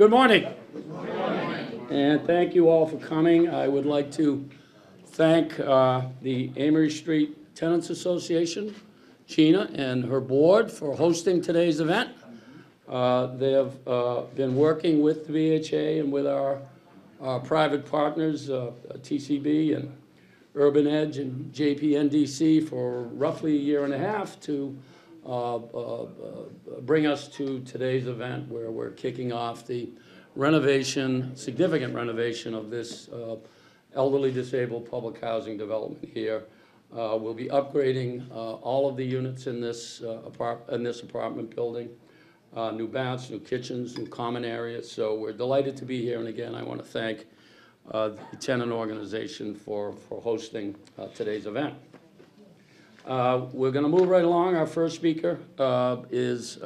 Good morning. Good morning. And thank you all for coming. I would like to thank the Amory Street Tenants Association, Gina and her board, for hosting today's event. They have been working with the VHA and with our private partners, TCB and Urban Edge and JPNDC, for roughly a year and a half to bring us to today's event, where we're kicking off the renovation, significant renovation of this elderly disabled public housing development here. We'll be upgrading all of the units in this apartment building, new baths, new kitchens, new common areas. So we're delighted to be here. And again, I want to thank the tenant organization for hosting today's event. We're going to move right along. Our first speaker is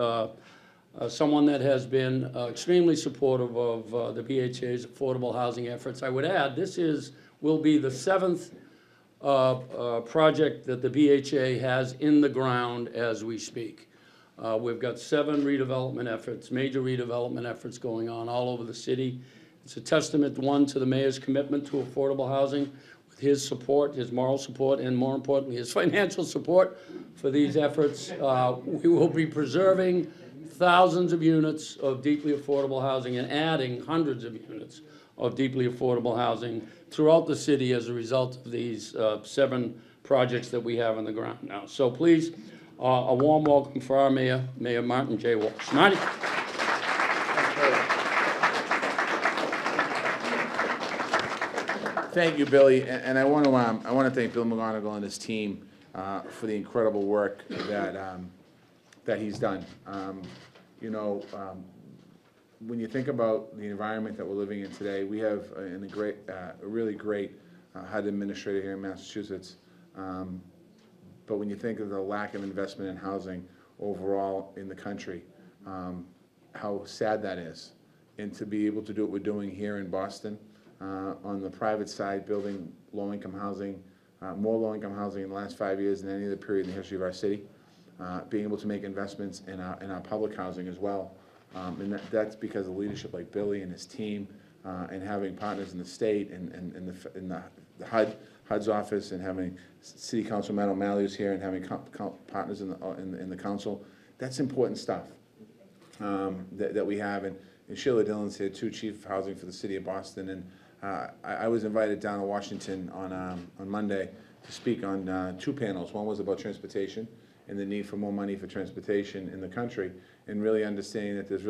someone that has been extremely supportive of the BHA's affordable housing efforts. I would add, this will be the 7th project that the BHA has in the ground as we speak. We've got 7 redevelopment efforts, major redevelopment efforts going on all over the city. It's a testament, one, to the mayor's commitment to affordable housing, with his support, his moral support, and more importantly, his financial support for these efforts. We will be preserving thousands of units of deeply affordable housing and adding hundreds of units of deeply affordable housing throughout the city as a result of these 7 projects that we have on the ground now. So please, a warm welcome for our mayor, Mayor Martin J. Walsh. Marty. Thank you, Billy, and I want to thank Bill McGonigal and his team for the incredible work that he's done. When you think about the environment that we're living in today, we have a really great HUD administrator here in Massachusetts. But when you think of the lack of investment in housing overall in the country, how sad that is. And to be able to do what we're doing here in Boston, on the private side, building low-income housing, more low-income housing in the last 5 years than any other period in the history of our city, being able to make investments in our public housing as well. And that's because of leadership like Billy and his team, and having partners in the state and the HUD's office, and having City Council Matt O'Malley who's here, and having partners in the council. That's important stuff that we have. And Sheila Dillon's here too, Chief of Housing for the City of Boston. And I was invited down to Washington on Monday to speak on 2 panels. One was about transportation and the need for more money for transportation in the country, and really understanding that there's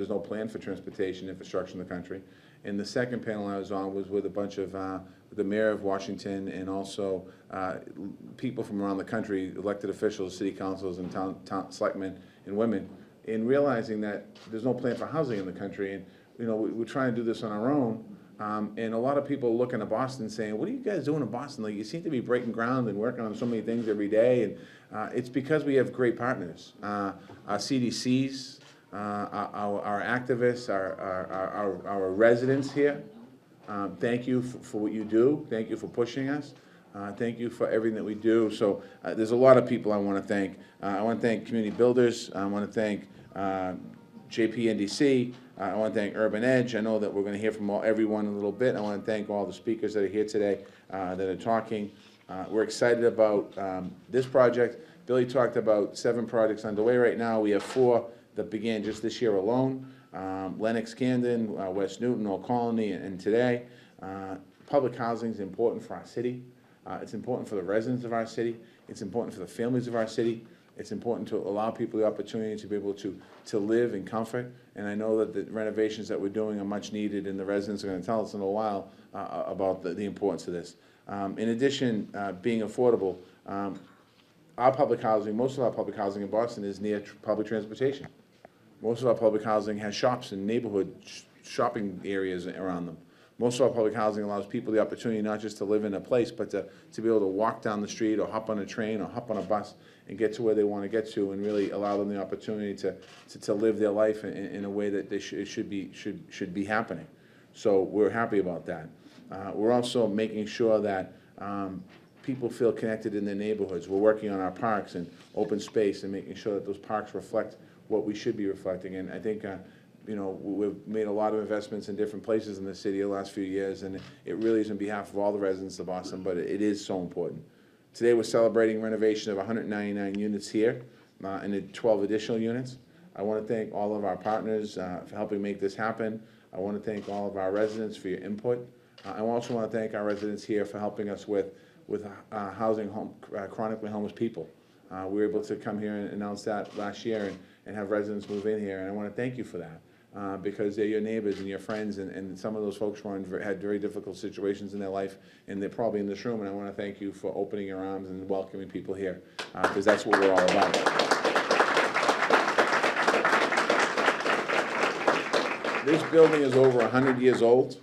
no plan for transportation infrastructure in the country. And the second panel I was on was with a bunch of the mayor of Washington, and also people from around the country, elected officials, city councils, and town selectmen and women, in realizing that there's no plan for housing in the country. And we're trying to do this on our own. And a lot of people looking at Boston saying, what are you guys doing in Boston? Like, you seem to be breaking ground and working on so many things every day. And it's because we have great partners. Our CDCs, our activists, our residents here. Thank you for what you do. Thank you for pushing us. Thank you for everything that we do. So there's a lot of people I want to thank. I want to thank community builders. I want to thank JPNDC. I want to thank Urban Edge. I know that we're going to hear from everyone in a little bit. I want to thank all the speakers that are here today that are talking. We're excited about this project. Billy talked about 7 projects underway right now. We have 4 that began just this year alone. Lenox, Camden, West Newton, Old Colony, and today. Public housing is important for our city. It's important for the residents of our city. It's important for the families of our city. It's important to allow people the opportunity to be able to live in comfort. And I know that the renovations that we're doing are much needed, and the residents are going to tell us in a while about the importance of this. In addition, being affordable, our public housing, most of our public housing in Boston is near public transportation. Most of our public housing has shops and neighborhood shopping areas around them. Most of our public housing allows people the opportunity not just to live in a place, but to be able to walk down the street, or hop on a train, or hop on a bus and get to where they want to get to, and really allow them the opportunity to live their life in a way that they should be happening. So we're happy about that. We're also making sure that people feel connected in their neighborhoods. We're working on our parks and open space and making sure that those parks reflect what we should be reflecting. And I think You know, we've made a lot of investments in different places in the city the last few years, and it really is on behalf of all the residents of Boston, but it is so important. Today, we're celebrating renovation of 199 units here, and 12 additional units. I want to thank all of our partners for helping make this happen. I want to thank all of our residents for your input. I also want to thank our residents here for helping us with housing chronically homeless people. We were able to come here and announce that last year and have residents move in here, and I want to thank you for that. Because they're your neighbors and your friends, and some of those folks had very difficult situations in their life, and they're probably in this room, and I want to thank you for opening your arms and welcoming people here, because that's what we're all about. This building is over 100 years old.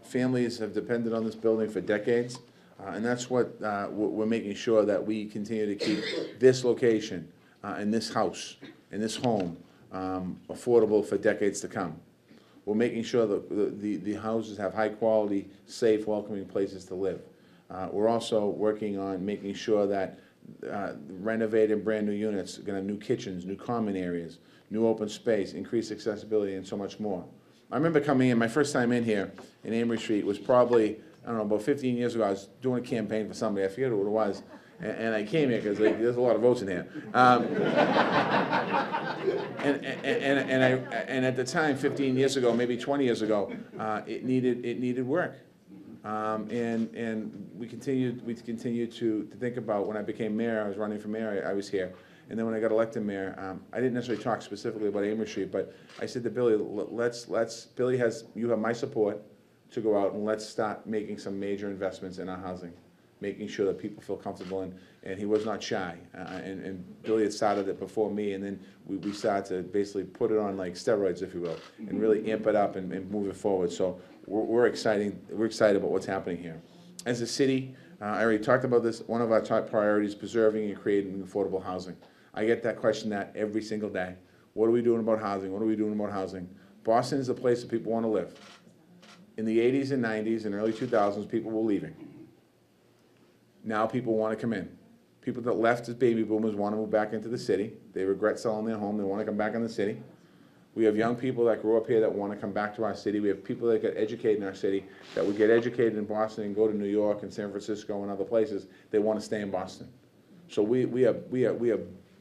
Families have depended on this building for decades, and that's what we're making sure that we continue to keep this location and this house and this home affordable for decades to come. We're making sure that the houses have high quality, safe, welcoming places to live. We're also working on making sure that renovated brand new units are going to have new kitchens, new common areas, new open space, increased accessibility, and so much more. I remember coming in, my first time in here in Amory Street was probably, I don't know, about 15 years ago. I was doing a campaign for somebody, I forget what it was, and I came here because there's a lot of votes in here. And at the time, 15 years ago, maybe 20 years ago, it needed work. And we continued to think about, when I became mayor, I was running for mayor, I was here. And then when I got elected mayor, I didn't necessarily talk specifically about Amory Street, but I said to Billy, Billy you have my support to go out and let's start making some major investments in our housing, making sure that people feel comfortable, and he was not shy. And Billy had started it before me, and then we started to basically put it on like steroids, if you will, and really amp it up and move it forward. So we're excited about what's happening here. As a city, I already talked about this, one of our top priorities is preserving and creating affordable housing. I get that question every single day. What are we doing about housing? What are we doing about housing? Boston is a place that people want to live. In the 80s and 90s and early 2000s, people were leaving. Now people want to come in. People that left as baby boomers want to move back into the city. They regret selling their home. They want to come back in the city. We have young people that grew up here that want to come back to our city. We have people that get educated in our city that would get educated in Boston and go to New York and San Francisco and other places. They want to stay in Boston. So we are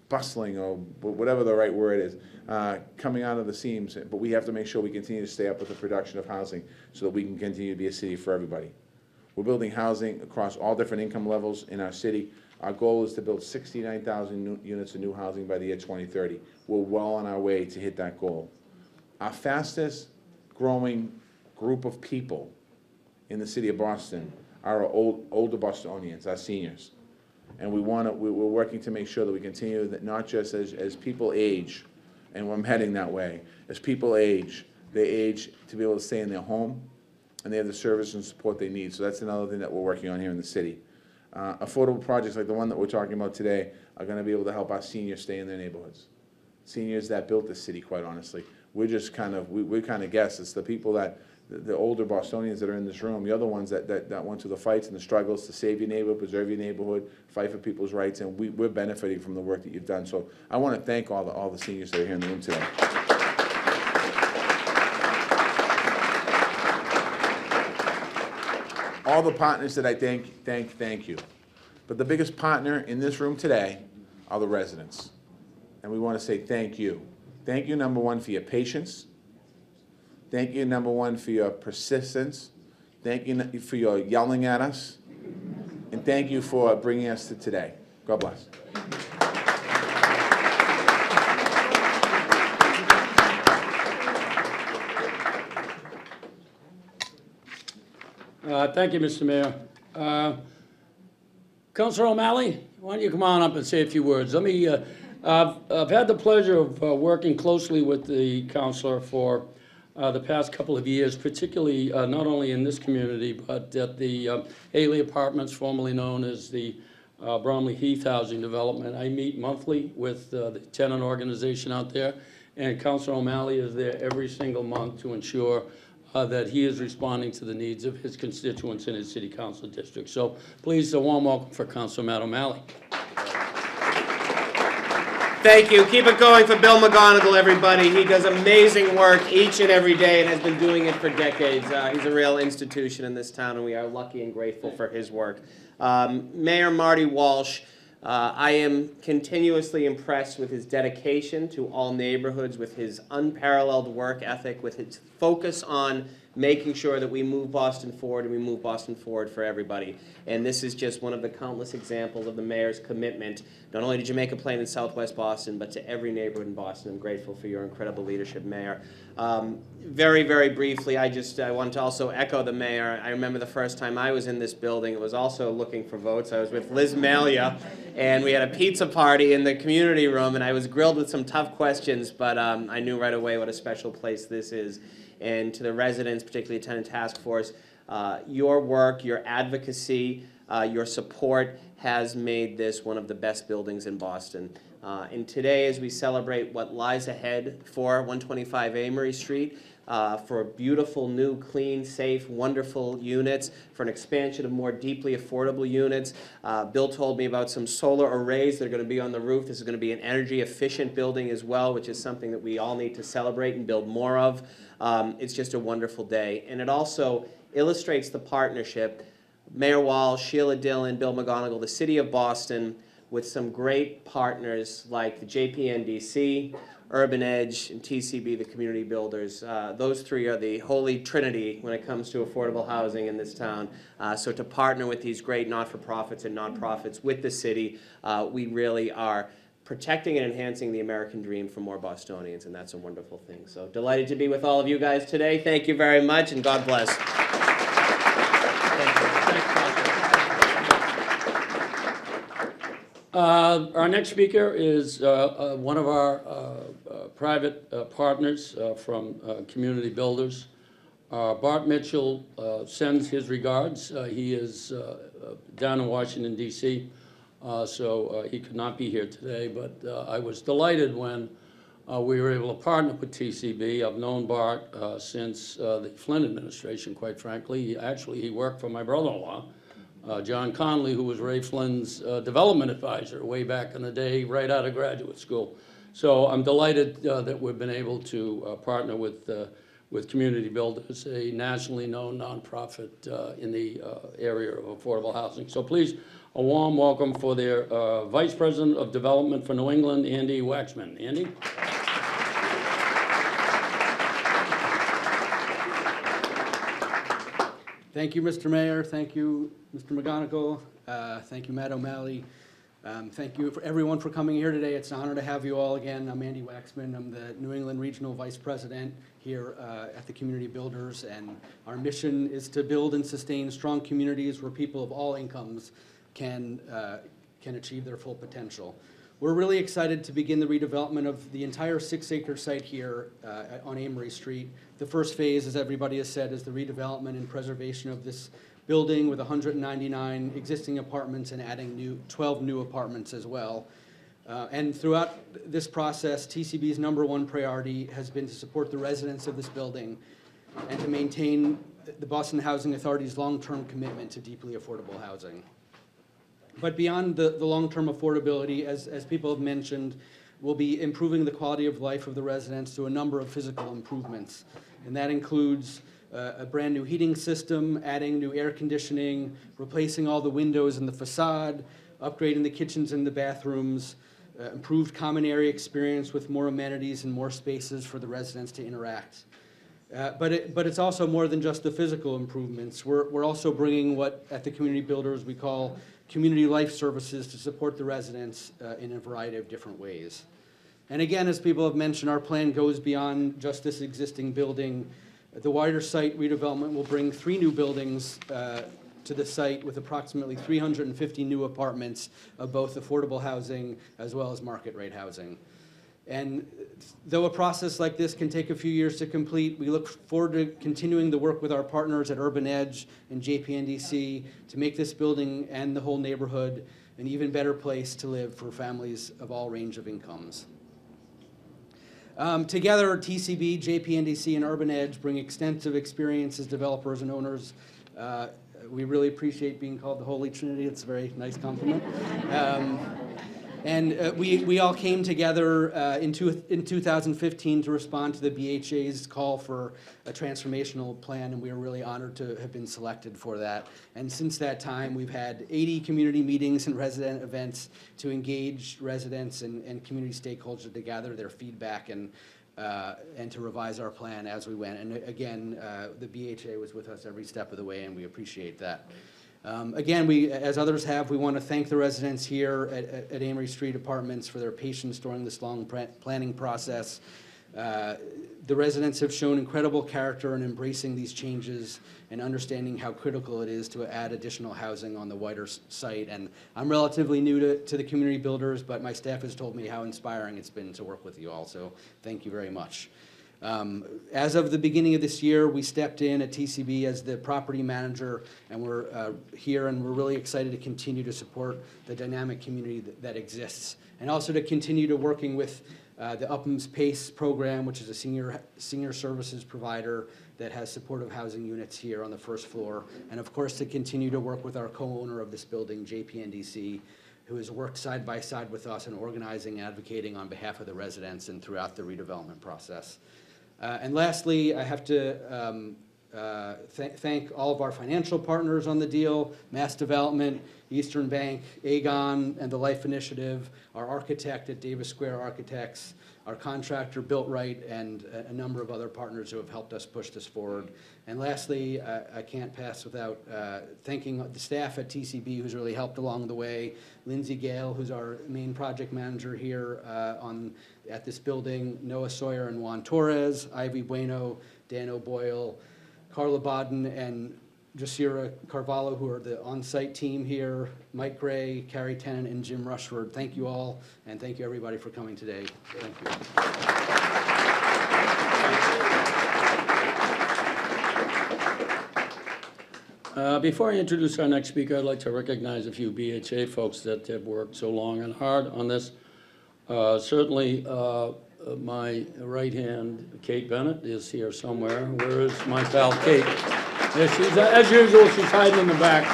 bustling, or whatever the right word is, coming out of the seams. But we have to make sure we continue to stay up with the production of housing so that we can continue to be a city for everybody. We're building housing across all different income levels in our city. Our goal is to build 69,000 units of new housing by the year 2030. We're well on our way to hit that goal. Our fastest growing group of people in the city of Boston are our older Bostonians, our seniors. And we're working to make sure that we continue that, not just as people age, and I'm heading that way, as people age, they age to be able to stay in their home, and they have the service and support they need. So that's another thing that we're working on here in the city. Affordable projects like the one that we're talking about today are going to be able to help our seniors stay in their neighborhoods. Seniors that built this city, quite honestly. We're just kind of, we kind of guess. It's the people that, the older Bostonians that are in this room, the other ones that went through the fights and the struggles to save your neighborhood, preserve your neighborhood, fight for people's rights, and we're benefiting from the work that you've done. So I want to thank all the seniors that are here in the room today. All the partners that I thank you. But the biggest partner in this room today are the residents. And we want to say thank you. Thank you, number one, for your patience. Thank you, number one, for your persistence. Thank you for your yelling at us. And thank you for bringing us to today. God bless. Thank you, Mr. Mayor. Councilor O'Malley, why don't you come on up and say a few words? Let me, I've had the pleasure of working closely with the councilor for the past couple of years, particularly not only in this community, but at the Haley Apartments, formerly known as the Bromley Heath Housing Development. I meet monthly with the tenant organization out there, and Councilor O'Malley is there every single month to ensure that he is responding to the needs of his constituents in his city council district. So please, a warm welcome for Councilor Matt O'Malley. Thank you. Keep it going for Bill McGonigal, everybody. He does amazing work each and every day and has been doing it for decades. He's a real institution in this town, and we are lucky and grateful for his work. Mayor Marty Walsh, I am continuously impressed with his dedication to all neighborhoods, with his unparalleled work ethic, with his focus on making sure that we move Boston forward, and we move Boston forward for everybody. And this is just one of the countless examples of the mayor's commitment, not only to Jamaica Plain and Southwest Boston, but to every neighborhood in Boston. I'm grateful for your incredible leadership, Mayor. Very, very briefly, I want to also echo the mayor. I remember the first time I was in this building, it was also looking for votes. I was with Liz Malia, and we had a pizza party in the community room, and I was grilled with some tough questions, but I knew right away what a special place this is. And to the residents, particularly Tenant Task Force, your work, your advocacy, your support has made this one of the best buildings in Boston. And today, as we celebrate what lies ahead for 125 Amory Street, for beautiful, new, clean, safe, wonderful units, for an expansion of more deeply affordable units. Bill told me about some solar arrays that are going to be on the roof. This is going to be an energy-efficient building as well, which is something that we all need to celebrate and build more of. It's just a wonderful day. And it also illustrates the partnership, Mayor Walsh, Sheila Dillon, Bill McGonigal, the City of Boston, with some great partners like the JPNDC, Urban Edge, and TCB, the community builders. Those three are the holy trinity when it comes to affordable housing in this town. So to partner with these great not-for-profits and nonprofits with the city, we really are protecting and enhancing the American dream for more Bostonians, and that's a wonderful thing. So delighted to be with all of you guys today. Thank you very much, and God bless. Our next speaker is one of our private partners from Community Builders. Bart Mitchell sends his regards. He is down in Washington, D.C., so he could not be here today, but I was delighted when we were able to partner with TCB. I've known Bart since the Flynn administration, quite frankly. He worked for my brother-in-law, John Conley, who was Ray Flynn's development advisor way back in the day, right out of graduate school. So I'm delighted that we've been able to partner with Community Builders, a nationally known nonprofit in the area of affordable housing. So please, a warm welcome for their Vice President of Development for New England, Andy Waxman. Andy? Thank you, Mr. Mayor. Thank you, Mr. McGonigal. Thank you, Matt O'Malley. Thank you for everyone for coming here today. It's an honor to have you all again. I'm Andy Waxman. I'm the New England Regional Vice President here at the Community Builders, and our mission is to build and sustain strong communities where people of all incomes can achieve their full potential. We're really excited to begin the redevelopment of the entire 6-acre site here on Amory Street. The first phase, as everybody has said, is the redevelopment and preservation of this building with 199 existing apartments and adding 12 new apartments as well. And throughout this process, TCB's #1 priority has been to support the residents of this building and to maintain the Boston Housing Authority's long-term commitment to deeply affordable housing. But beyond the long-term affordability, as people have mentioned, we'll be improving the quality of life of the residents through a number of physical improvements. And that includes a brand new heating system, adding new air conditioning, replacing all the windows in the facade, upgrading the kitchens and the bathrooms, improved common area experience with more amenities and more spaces for the residents to interact. But it's also more than just the physical improvements. We're also bringing what at the Community Builders we call community life services to support the residents in a variety of different ways. And again, as people have mentioned, our plan goes beyond just this existing building. The wider site redevelopment will bring 3 new buildings to the site with approximately 350 new apartments of both affordable housing as well as market rate housing. And though a process like this can take a few years to complete, we look forward to continuing the work with our partners at Urban Edge and JPNDC to make this building and the whole neighborhood an even better place to live for families of all range of incomes. Together, TCB, JPNDC, and Urban Edge bring extensive experience as developers and owners. We really appreciate being called the Holy Trinity. It's a very nice compliment. And we all came together in 2015 to respond to the BHA's call for a transformational plan, and we are really honored to have been selected for that. And since that time, we've had 80 community meetings and resident events to engage residents and community stakeholders to gather their feedback and to revise our plan as we went. And again, the BHA was with us every step of the way, and we appreciate that. Again, as others have, we want to thank the residents here at Amory Street Apartments for their patience during this long planning process. The residents have shown incredible character in embracing these changes and understanding how critical it is to add additional housing on the wider site. And I'm relatively new to the community builders, but my staff has told me how inspiring it's been to work with you all, so thank you very much. As of the beginning of this year, we stepped in at TCB as the property manager, and we're here, and we're really excited to continue to support the dynamic community that exists, and also to continue to working with the Upham's PACE program, which is a senior services provider that has supportive housing units here on the first floor, and of course to continue to work with our co-owner of this building, JPNDC, who has worked side by side with us in organizing and advocating on behalf of the residents and throughout the redevelopment process. And lastly, I have to thank all of our financial partners on the deal, Mass Development, Eastern Bank, Aegon, and the Life Initiative, our architect at Davis Square Architects, our contractor Built Right, and a number of other partners who have helped us push this forward. And lastly, I can't pass without thanking the staff at TCB who's really helped along the way. Lindsay Gale, who's our main project manager here at this building, Noah Sawyer and Juan Torres, Ivy Bueno, Dan O'Boyle, Carla Bodden, and Jasira Carvalho, who are the on-site team here, Mike Gray, Carrie Tennant, and Jim Rushford. Thank you all, and thank you everybody for coming today. Thank you. Before I introduce our next speaker, I'd like to recognize a few BHA folks that have worked so long and hard on this. Certainly, my right hand, Kate Bennett, is here somewhere. Where is my pal Kate? Yeah, she's, as usual, she's hiding in the back.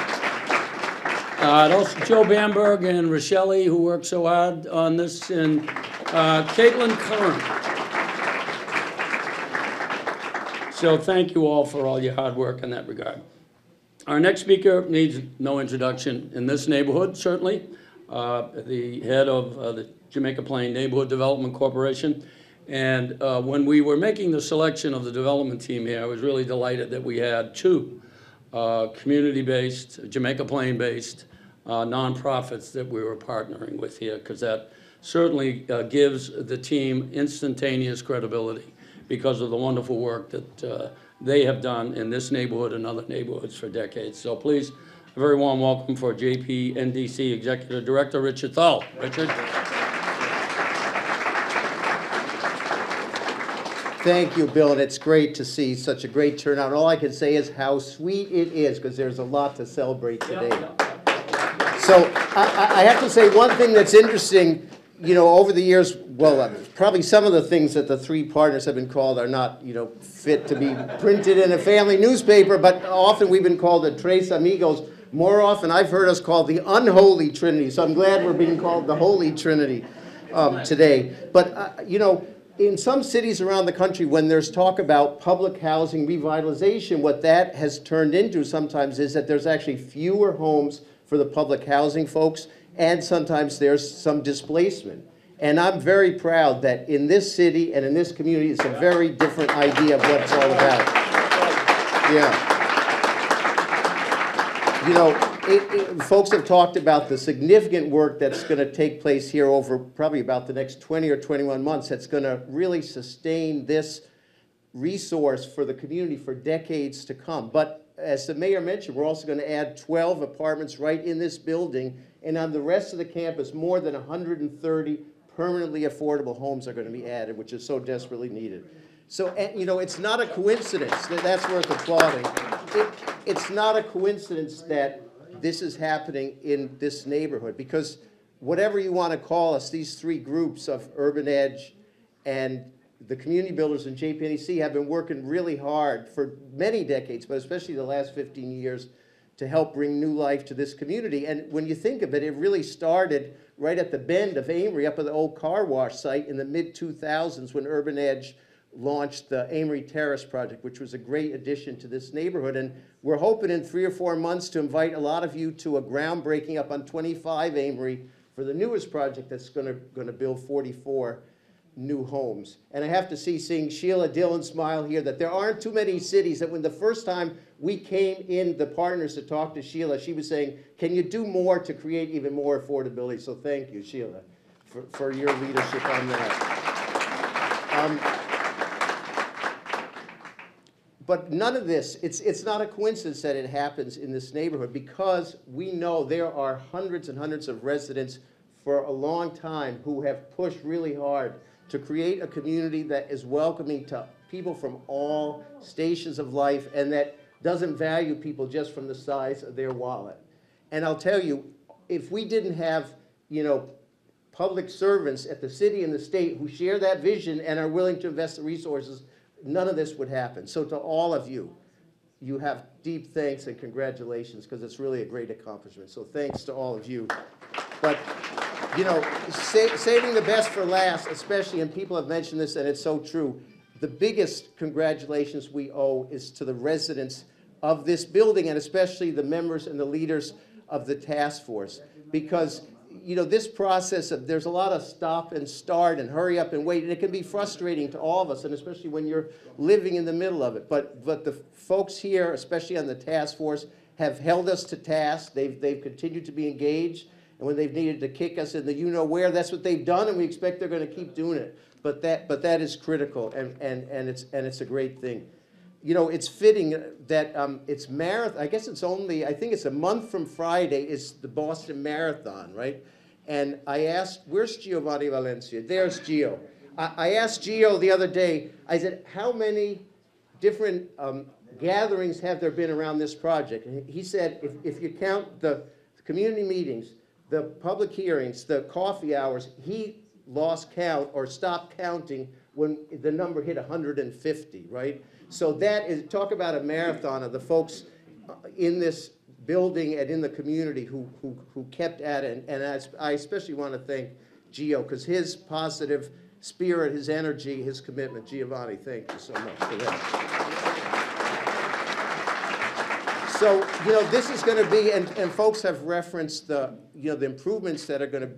Also Joe Bamberg and Rochelle, who worked so hard on this, and Caitlin Curran. So thank you all for all your hard work in that regard. Our next speaker needs no introduction in this neighborhood, certainly. The head of the Jamaica Plain Neighborhood Development Corporation. And when we were making the selection of the development team here, I was really delighted that we had two community-based, Jamaica Plain-based nonprofits that we were partnering with here, because that certainly gives the team instantaneous credibility because of the wonderful work that they have done in this neighborhood and other neighborhoods for decades. So please, a very warm welcome for JPNDC Executive Director Richard Thal. Richard. Thank you, Bill, and it's great to see such a great turnout. All I can say is how sweet it is, because there's a lot to celebrate today. So I have to say one thing that's interesting, you know, over the years, well, probably some of the things that the three partners have been called are not, you know, fit to be printed in a family newspaper, but often we've been called the Tres Amigos. More often I've heard us called the Unholy Trinity, so I'm glad we're being called the Holy Trinity today. But, you know, in some cities around the country, when there's talk about public housing revitalization, what that has turned into sometimes is that there's actually fewer homes for the public housing folks, and sometimes there's some displacement. And I'm very proud that in this city and in this community, it's a very different idea of what it's all about. Yeah. You know, folks have talked about the significant work that's going to take place here over probably about the next 20 or 21 months that's going to really sustain this resource for the community for decades to come. But as the mayor mentioned, we're also going to add 12 apartments right in this building, and on the rest of the campus, more than 130 permanently affordable homes are going to be added, which is so desperately needed. So, you know, it's not a coincidence. That's worth applauding. It's not a coincidence that this is happening in this neighborhood, because whatever you want to call us, these three groups of Urban Edge and the community builders and JPNDC have been working really hard for many decades, but especially the last 15 years, to help bring new life to this community. And when you think of it, it really started right at the bend of Amory, up at the old car wash site in the mid-2000s when Urban Edge launched the Amory Terrace project, which was a great addition to this neighborhood. And we're hoping in 3 or 4 months to invite a lot of you to a groundbreaking up on 25 Amory for the newest project that's gonna build 44 new homes. And I have to seeing Sheila Dillon smile here, that there aren't too many cities that when the first time we came in, the partners to talk to Sheila, she was saying, can you do more to create even more affordability? So thank you, Sheila, for your leadership on that. But none of this, it's not a coincidence that it happens in this neighborhood, because we know there are hundreds and hundreds of residents for a long time who have pushed really hard to create a community that is welcoming to people from all stations of life and that doesn't value people just from the size of their wallet. And I'll tell you, if we didn't have, public servants at the city and the state who share that vision and are willing to invest the resources, none of this would happen. So to all of you, you have deep thanks and congratulations, because it's really a great accomplishment. So thanks to all of you. But, saving the best for last, especially, and people have mentioned this, and it's so true, the biggest congratulations we owe is to the residents of this building, and especially the members and the leaders of the task force. Because, this process of, there's a lot of stop and start and hurry up and wait, and it can be frustrating to all of us, and especially when you're living in the middle of it. But the folks here, especially on the task force, have held us to task. They've continued to be engaged. And when they've needed to kick us in the you-know-where, that's what they've done, and we expect they're going to keep doing it. But that is critical, and it's a great thing. It's fitting that it's marathon. I guess I think it's a month from Friday is the Boston Marathon, right? And I asked, where's Giovanni Valencia? There's Gio. I asked Gio the other day, I said, how many different gatherings have there been around this project? And he said, if you count the community meetings, the public hearings, the coffee hours, he lost count or stopped counting when the number hit 150, right? So that is, talk about a marathon of the folks in this building and in the community who kept at it. And I especially want to thank Gio, because his positive spirit, his energy, his commitment. Giovanni, thank you so much for that. So, this is going to be, and folks have referenced the improvements that are going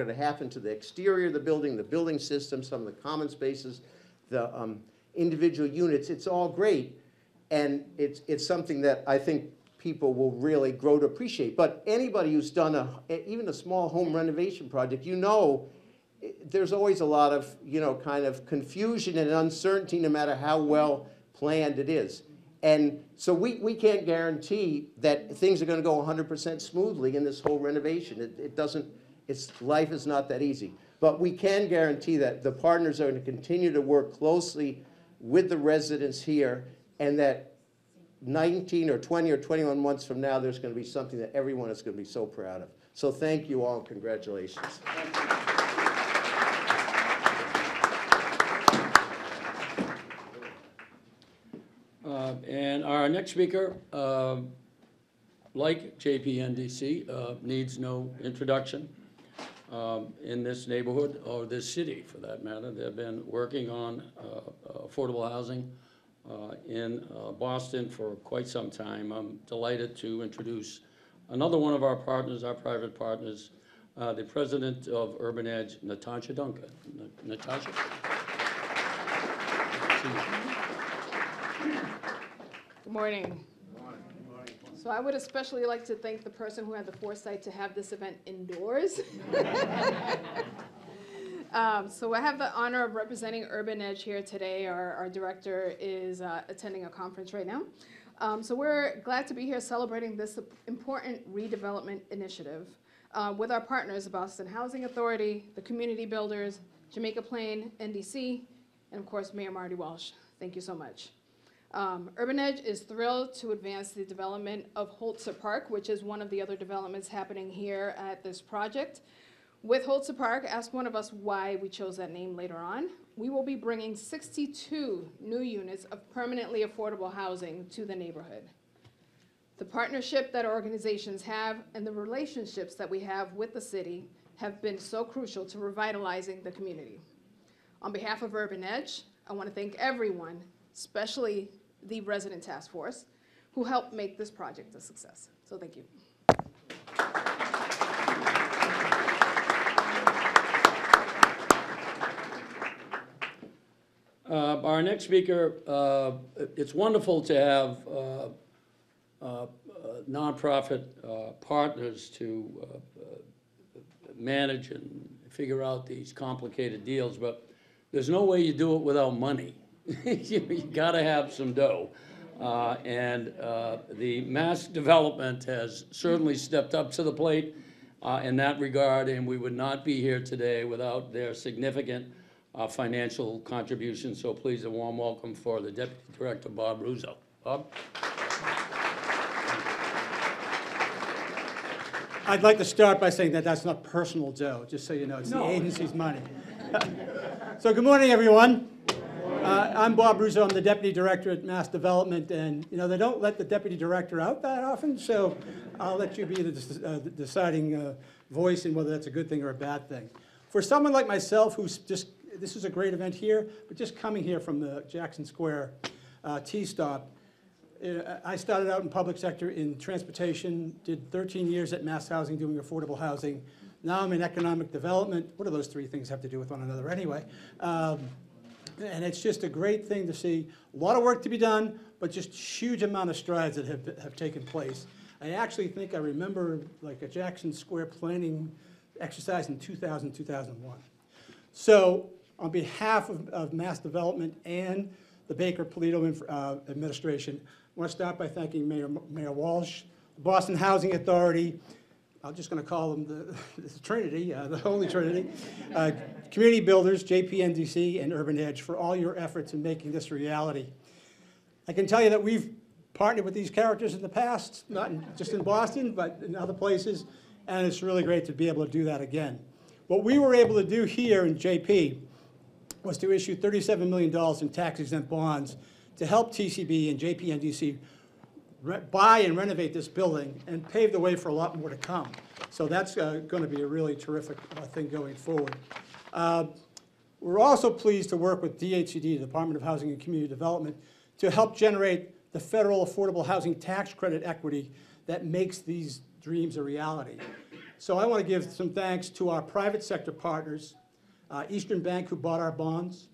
to happen to the exterior of the building system, some of the common spaces, the individual units. It's all great, and it's something that I think people will really grow to appreciate. But anybody who's done even a small home renovation project, there's always a lot of kind of confusion and uncertainty, no matter how well planned it is. And so we can't guarantee that things are going to go 100% smoothly in this whole renovation. Life is not that easy. But we can guarantee that the partners are going to continue to work closely with the residents here, and that 19 or 20 or 21 months from now, there's going to be something that everyone is going to be so proud of. So thank you all, and congratulations. And our next speaker, like JPNDC, needs no introduction. In this neighborhood, or this city for that matter, they've been working on affordable housing in Boston for quite some time. I'm delighted to introduce another one of our partners, our private partners, the president of Urban Edge, Natasha Duncan. Natasha? Good morning. So I would especially like to thank the person who had the foresight to have this event indoors. So I have the honor of representing Urban Edge here today. Our director is attending a conference right now. So we're glad to be here celebrating this important redevelopment initiative with our partners, the Boston Housing Authority, the community builders, Jamaica Plain, NDC, and of course, Mayor Marty Walsh. Thank you so much. Urban Edge is thrilled to advance the development of Holzer Park, which is one of the other developments happening here at this project. With Holzer Park, ask one of us why we chose that name later on. We will be bringing 62 new units of permanently affordable housing to the neighborhood. The partnership that our organizations have and the relationships that we have with the city have been so crucial to revitalizing the community. On behalf of Urban Edge, I want to thank everyone, especially the resident task force, who helped make this project a success. So thank you. Our next speaker, it's wonderful to have nonprofit partners to manage and figure out these complicated deals, but there's no way you do it without money. You gotta have some dough. And the mass development has certainly stepped up to the plate in that regard, and we would not be here today without their significant financial contributions. So please, a warm welcome for the Deputy Director, Bob Russo. Bob? I'd like to start by saying that that's not personal dough, just so you know, it's the agency's money. So good morning, everyone. I'm Bob Russo. I'm the Deputy Director at Mass Development, and you know, they don't let the Deputy Director out that often, so I'll let you be the deciding voice in whether that's a good thing or a bad thing. For someone like myself who's just, this is a great event here, but just coming here from the Jackson Square T-stop, I started out in public sector in transportation, did 13 years at Mass Housing doing affordable housing. Now I'm in economic development. What do those three things have to do with one another anyway? And it's just a great thing to see. A lot of work to be done, but just huge amount of strides that have taken place. I actually think I remember like a Jackson Square planning exercise in 2000, 2001. So on behalf of Mass Development and the Baker-Polito administration, I want to start by thanking Mayor Walsh, the Boston Housing Authority, I'm just going to call them the Trinity, the Holy Trinity, community builders, JPNDC, and Urban Edge for all your efforts in making this a reality. I can tell you that we've partnered with these characters in the past, not just in Boston, but in other places, and it's really great to be able to do that again. What we were able to do here in JP was to issue $37 million in tax-exempt bonds to help TCB and JPNDC buy and renovate this building and pave the way for a lot more to come. So that's going to be a really terrific thing going forward. We're also pleased to work with DHCD, the Department of Housing and Community Development, to help generate the federal affordable housing tax credit equity that makes these dreams a reality. So I want to give some thanks to our private sector partners, Eastern Bank, who bought our bonds,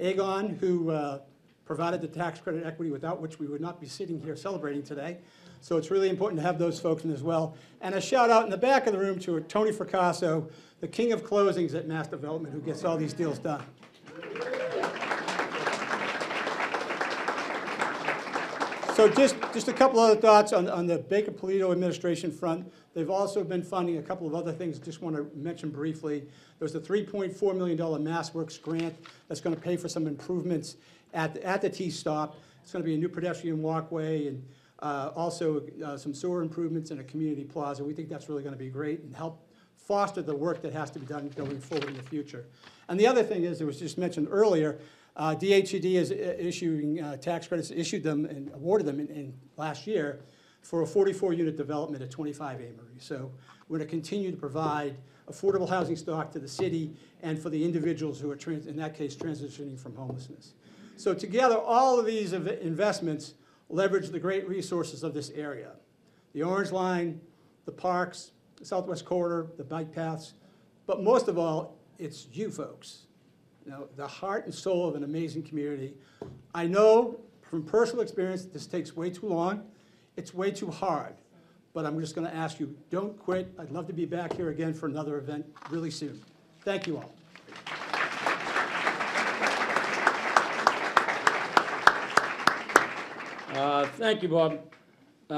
Aegon, who provided the tax credit equity without which we would not be sitting here celebrating today. So it's really important to have those folks in as well. And a shout out in the back of the room to Tony Fracasso, the king of closings at Mass Development, who gets all these deals done. So just a couple other thoughts on the Baker-Polito administration front. They've also been funding a couple of other things, just want to mention briefly. There's a $3.4 million MassWorks grant that's going to pay for some improvements at the T-stop. It's going to be a new pedestrian walkway and also some sewer improvements and a community plaza. We think that's really going to be great and help foster the work that has to be done going forward in the future. And the other thing is, it was just mentioned earlier, DHCD is issuing tax credits, issued them and awarded them in last year for a 44-unit development at 25 Amory. So we're going to continue to provide affordable housing stock to the city and for the individuals who are, in that case, transitioning from homelessness. So together, all of these investments leverage the great resources of this area. The Orange Line, the parks, the Southwest Corridor, the bike paths, but most of all, it's you folks. You know, the heart and soul of an amazing community. I know from personal experience this takes way too long. It's way too hard. But I'm just going to ask you, don't quit. I'd love to be back here again for another event really soon. Thank you all. Thank you, Bob.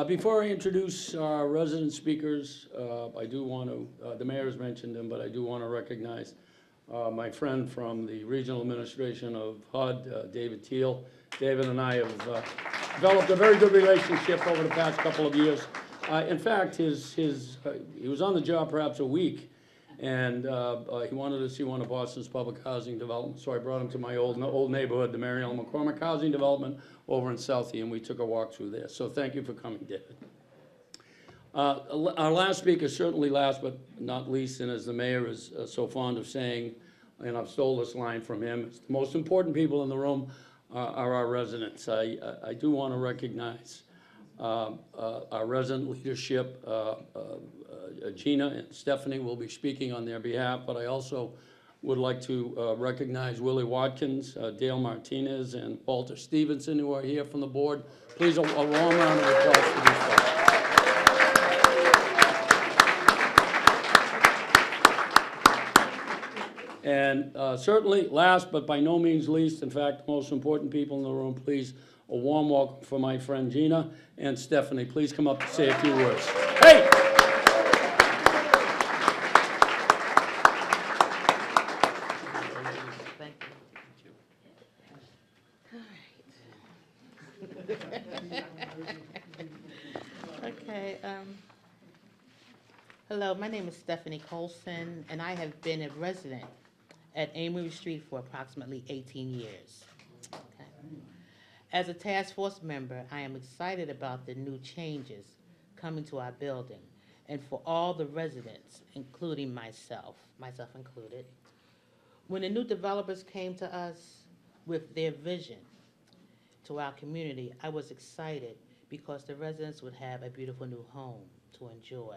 Before I introduce our resident speakers, I do want to, the mayor's mentioned him, but I do want to recognize my friend from the regional administration of HUD, David Teal. David and I have developed a very good relationship over the past couple of years. In fact, he was on the job perhaps a week, And he wanted to see one of Boston's public housing developments, so I brought him to my old neighborhood, the Mary Ellen McCormick Housing Development over in Southie, and we took a walk through there. So thank you for coming, David. Our last speaker, certainly last but not least, and as the mayor is so fond of saying, and I've stole this line from him, it's the most important people in the room are our residents. I do want to recognize our resident leadership. Gina and Stephanie will be speaking on their behalf, but I also would like to recognize Willie Watkins, Dale Martinez, and Walter Stevenson, who are here from the board. Please, a warm round of applause for these folks. And certainly last, but by no means least, in fact, the most important people in the room, please, a warm welcome for my friend Gina and Stephanie. Please come up and say a few words. Hey! Okay, hello, my name is Stephanie Colson, and I have been a resident at Amory Street for approximately 18 years. Okay. As a task force member, I am excited about the new changes coming to our building, and for all the residents, including myself included. When the new developers came to us with their vision to our community, I was excited because the residents would have a beautiful new home to enjoy.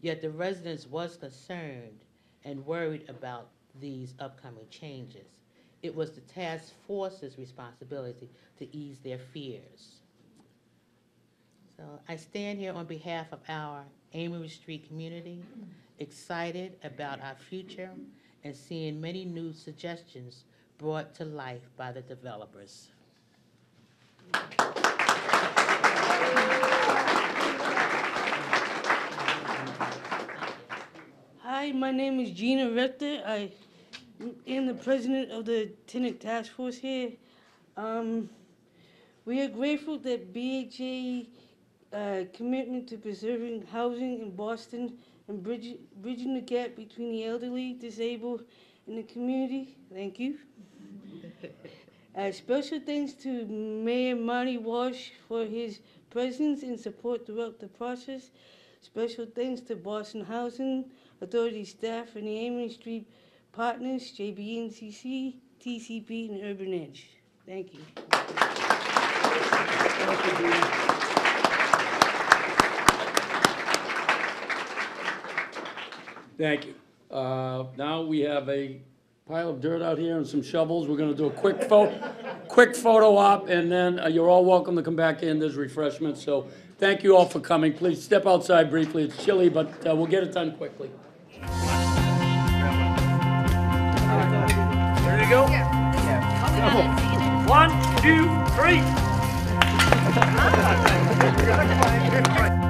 Yet the residents was concerned and worried about these upcoming changes. It was the task force's responsibility to ease their fears. So I stand here on behalf of our Amory Street community, excited about our future and seeing many new suggestions brought to life by the developers. Hi, my name is Gina Rector. I am the president of the tenant task force here. We are grateful that BHA commitment to preserving housing in Boston and bridging the gap between the elderly, disabled, and the community. Thank you. Special thanks to Mayor Marty Walsh for his presence and support throughout the process. Special thanks to Boston Housing Authority staff and the Amory Street partners, JBNCC, TCP, and Urban Edge. Thank you. Thank you. Now we have a pile of dirt out here and some shovels. We're going to do a quick photo op, and then you're all welcome to come back in. There's refreshments. So thank you all for coming. Please step outside briefly. It's chilly, but we'll get it done quickly. Ready to go? Yeah. 1, 2, 3.